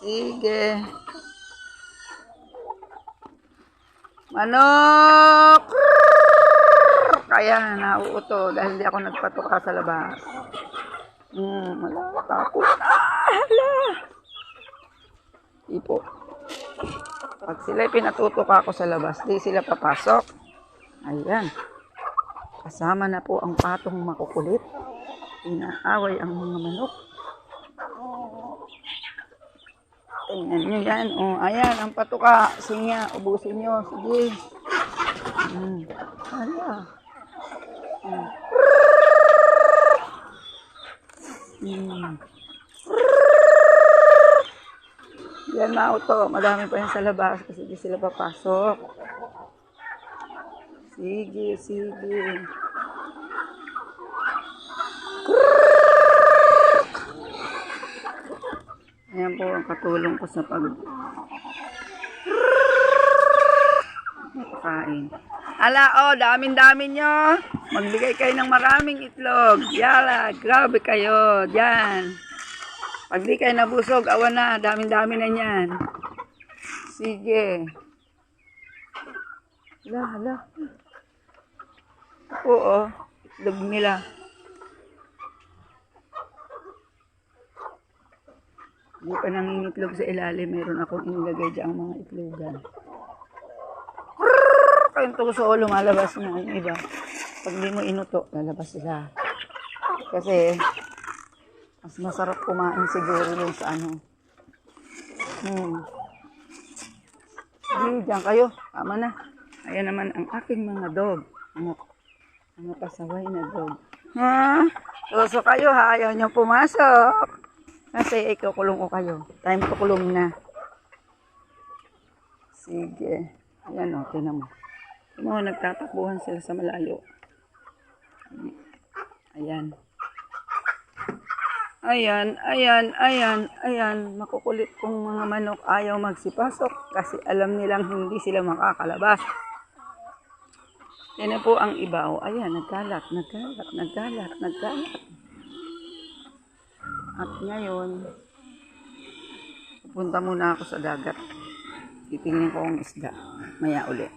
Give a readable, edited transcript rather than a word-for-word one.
Sige. Manok! Kaya nauuto dahil hindi ako nagpatuka sa labas. Wala, takot. Hala! Ipo. Pag sila'y pinatutuka ako sa labas, di sila papasok. Ayan. Kasama na po ang patong makukulit. Inaaway ang mga manok. Tingnan nyo yan. O, ayan, ang patuka. Sinya, ubusin nyo. Sige. Hala. Yan, mauto. Madami pa yan sa labas kasi di sila papasok. Sige, sige. Ayan po ang katulong ko sa pagkain. Ala, damin-dami nyo. Magbigay kayo ng maraming itlog. Yala, grabe kayo. Diyan. Pag di kayo nabusog, awan na. Damin-dami na yan. Sige. Hala. Oo, itlog nila. Hindi pa nangingitlog sa ilalim. Meron akong inilagay dyan mga itlogan. Kayong tuso lumalabas na yung iba. Pag di mo inuto, lalabas sila. Kasi, mas masarap kumain siguro yung sa ano. Sige, dyan kayo. Tama na. Ayan naman ang aking mga dog. Mga pasaway na dog. Ha? Tuso kayo ha. Ayaw nyo pumasok. Kasi ikukulong ko kayo. Time ko kulong na. Sige. Ayan o, tinan mo. Tinan mo, nagtatakbuhan sila sa malayo. Ayan. Ayan. Makukulit kong mga manok ayaw magsipasok kasi alam nilang hindi sila makakalabas. Yan po ang iba. O, ayan, nagkalat. At ngayon, pupunta muna ako sa dagat. Titingnan ko ang isda. Maya ulit.